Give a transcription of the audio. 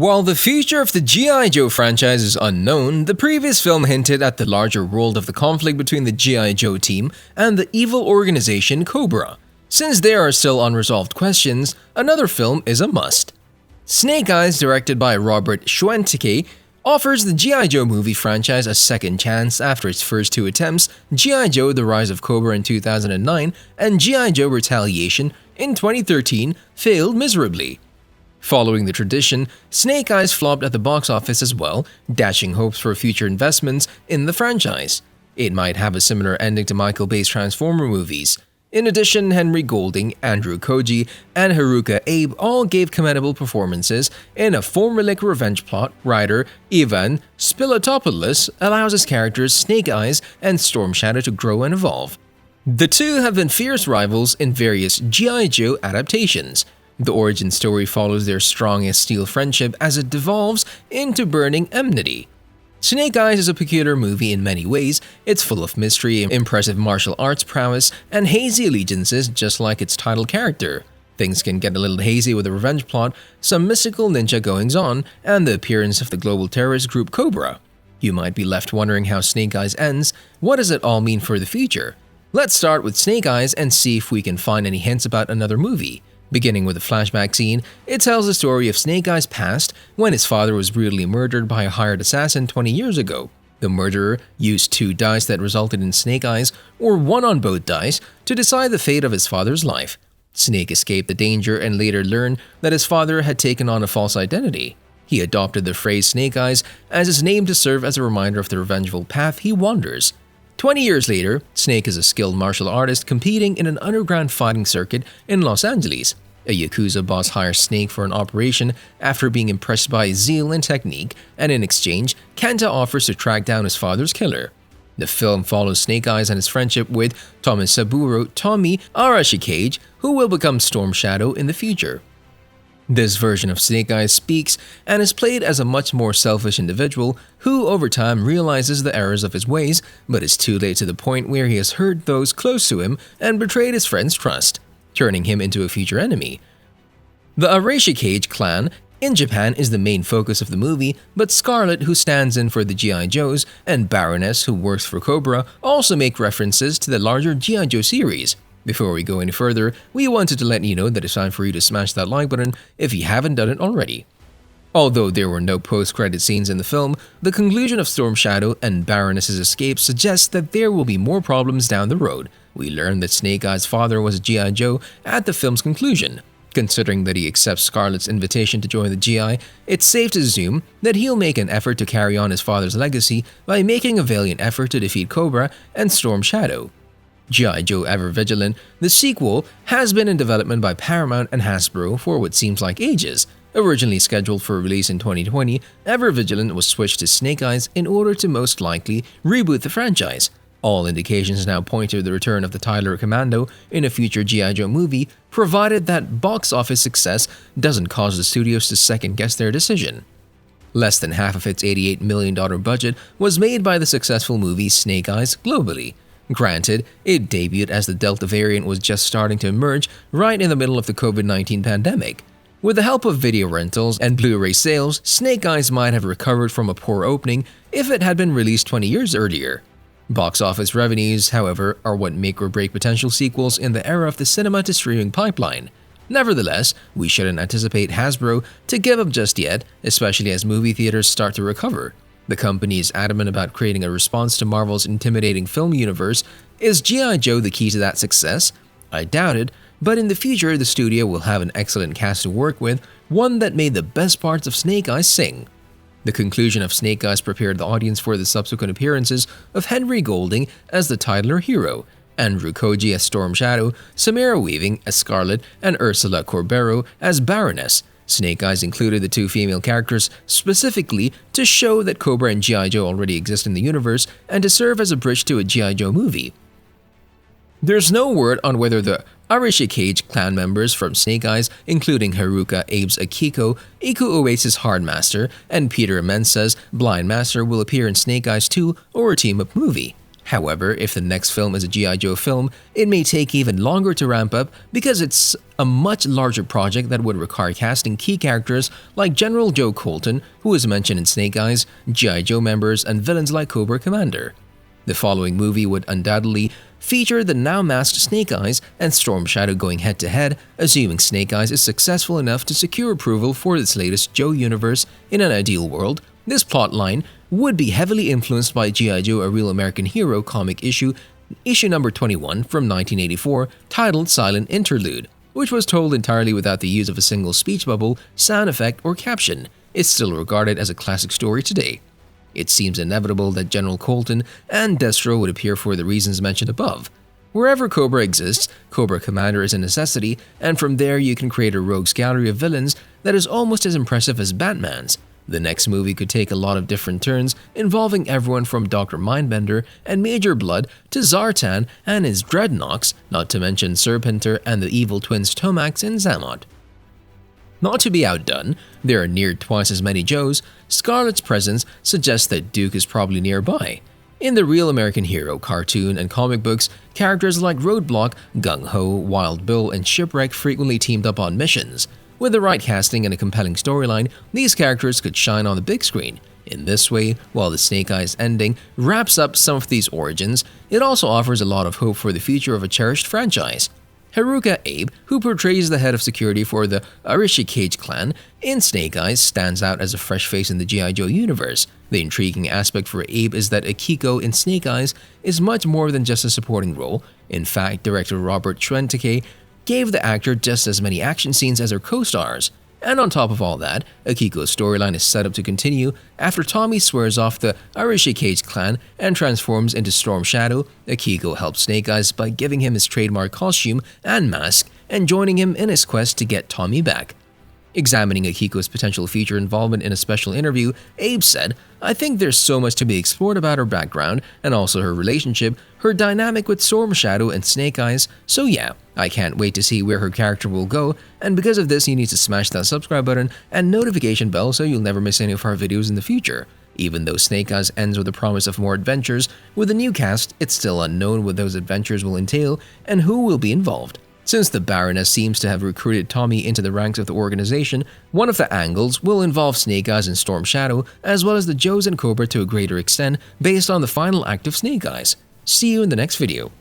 While the future of the G.I. Joe franchise is unknown, the previous film hinted at the larger world of the conflict between the G.I. Joe team and the evil organization Cobra. Since there are still unresolved questions, another film is a must. Snake Eyes, directed by Robert Schwentke, offers the G.I. Joe movie franchise a second chance after its first two attempts, G.I. Joe The Rise of Cobra in 2009 and G.I. Joe Retaliation in 2013, failed miserably. Following the tradition, Snake Eyes flopped at the box office as well, dashing hopes for future investments in the franchise. It might have a similar ending to Michael Bay's Transformer movies. In addition, Henry Golding, Andrew Koji, and Haruka Abe all gave commendable performances in a formulaic revenge plot. Writer Ivan Spilotopoulos allows his characters Snake Eyes and Storm Shadow to grow and evolve. The two have been fierce rivals in various G.I. Joe adaptations. The origin story follows their strong as steel friendship as it devolves into burning enmity. Snake Eyes is a peculiar movie in many ways. It's full of mystery, impressive martial arts prowess, and hazy allegiances just like its title character. Things can get a little hazy with a revenge plot, some mystical ninja goings-on, and the appearance of the global terrorist group Cobra. You might be left wondering how Snake Eyes ends. What does it all mean for the future? Let's start with Snake Eyes and see if we can find any hints about another movie. Beginning with a flashback scene, it tells the story of Snake Eyes' past when his father was brutally murdered by a hired assassin 20 years ago. The murderer used two dice that resulted in Snake Eyes, or one on both dice, to decide the fate of his father's life. Snake escaped the danger and later learned that his father had taken on a false identity. He adopted the phrase Snake Eyes as his name to serve as a reminder of the revengeful path he wanders. 20 years later, Snake is a skilled martial artist competing in an underground fighting circuit in Los Angeles. A Yakuza boss hires Snake for an operation after being impressed by his zeal and technique, and in exchange, Kenta offers to track down his father's killer. The film follows Snake Eyes and his friendship with Tomisaburo Tommy Arashikage, who will become Storm Shadow in the future. This version of Snake Eyes speaks and is played as a much more selfish individual who over time realizes the errors of his ways, but is too late to the point where he has hurt those close to him and betrayed his friend's trust, turning him into a future enemy. The Arashikage clan in Japan is the main focus of the movie, but Scarlet, who stands in for the G.I. Joes, and Baroness, who works for Cobra, also make references to the larger G.I. Joe series. Before we go any further, we wanted to let you know that it's time for you to smash that like button if you haven't done it already. Although there were no post-credit scenes in the film, the conclusion of Storm Shadow and Baroness's escape suggests that there will be more problems down the road. We learn that Snake Eyes' father was a G.I. Joe at the film's conclusion. Considering that he accepts Scarlet's invitation to join the G.I., it's safe to assume that he'll make an effort to carry on his father's legacy by making a valiant effort to defeat Cobra and Storm Shadow. G.I. Joe Ever Vigilant, the sequel, has been in development by Paramount and Hasbro for what seems like ages. Originally scheduled for release in 2020, Ever Vigilant was switched to Snake Eyes in order to most likely reboot the franchise. All indications now point to the return of the Tyler Commando in a future G.I. Joe movie, provided that box office success doesn't cause the studios to second-guess their decision. Less than half of its $88 million budget was made by the successful movie Snake Eyes globally. Granted, it debuted as the Delta variant was just starting to emerge right in the middle of the COVID-19 pandemic. With the help of video rentals and Blu-ray sales, Snake Eyes might have recovered from a poor opening if it had been released 20 years earlier. Box office revenues, however, are what make or break potential sequels in the era of the cinema-to-streaming pipeline. Nevertheless, we shouldn't anticipate Hasbro to give up just yet, especially as movie theaters start to recover. The company is adamant about creating a response to Marvel's intimidating film universe. Is G.I. Joe the key to that success? I doubt it, but in the future the studio will have an excellent cast to work with, one that made the best parts of Snake Eyes sing. The conclusion of Snake Eyes prepared the audience for the subsequent appearances of Henry Golding as the titular hero, Andrew Koji as Storm Shadow, Samara Weaving as Scarlet, and Ursula Corbero as Baroness. Snake Eyes included the two female characters specifically to show that Cobra and G.I. Joe already exist in the universe and to serve as a bridge to a G.I. Joe movie. There's no word on whether the Arashikage clan members from Snake Eyes, including Haruka Abe's Akiko, Iku Oasis Hardmaster, and Peter Mensa's Blind Master will appear in Snake Eyes 2 or a team-up movie. However, if the next film is a G.I. Joe film, it may take even longer to ramp up because it's a much larger project that would require casting key characters like General Joe Colton, who is mentioned in Snake Eyes, G.I. Joe members, and villains like Cobra Commander. The following movie would undoubtedly feature the now masked Snake Eyes and Storm Shadow going head-to-head, assuming Snake Eyes is successful enough to secure approval for its latest Joe universe. In an ideal world, this plotline would be heavily influenced by G.I. Joe: A Real American Hero comic issue number 21 from 1984, titled Silent Interlude, which was told entirely without the use of a single speech bubble, sound effect, or caption. It's still regarded as a classic story today. It seems inevitable that General Colton and Destro would appear for the reasons mentioned above. Wherever Cobra exists, Cobra Commander is a necessity, and from there you can create a rogues gallery of villains that is almost as impressive as Batman's. The next movie could take a lot of different turns, involving everyone from Dr. Mindbender and Major Blood to Zartan and his Dreadnoks, not to mention Serpenter and the evil twins Tomax and Xamot. Not to be outdone, there are near twice as many Joes. Scarlet's presence suggests that Duke is probably nearby. In the Real American Hero cartoon and comic books, characters like Roadblock, Gung-Ho, Wild Bill, and Shipwreck frequently teamed up on missions. With the right casting and a compelling storyline, these characters could shine on the big screen. In this way, while the Snake Eyes ending wraps up some of these origins, it also offers a lot of hope for the future of a cherished franchise. Haruka Abe, who portrays the head of security for the Arishi Cage clan in Snake Eyes, stands out as a fresh face in the G.I. Joe universe. The intriguing aspect for Abe is that Akiko in Snake Eyes is much more than just a supporting role. In fact, director Robert Schwentke gave the actor just as many action scenes as her co-stars. And on top of all that, Akiko's storyline is set up to continue after Tommy swears off the Arishi Cage clan and transforms into Storm Shadow. Akiko helps Snake Eyes by giving him his trademark costume and mask and joining him in his quest to get Tommy back. Examining Akiko's potential future involvement in a special interview, Abe said, "I think there's so much to be explored about her background and also her relationship, her dynamic with Storm Shadow and Snake Eyes, so yeah, I can't wait to see where her character will go, and because of this you need to smash that subscribe button and notification bell so you'll never miss any of our videos in the future." Even though Snake Eyes ends with the promise of more adventures, with the new cast, it's still unknown what those adventures will entail and who will be involved. Since the Baroness seems to have recruited Tommy into the ranks of the organization, one of the angles will involve Snake Eyes and Storm Shadow, as well as the Joes and Cobra to a greater extent based on the final act of Snake Eyes. See you in the next video.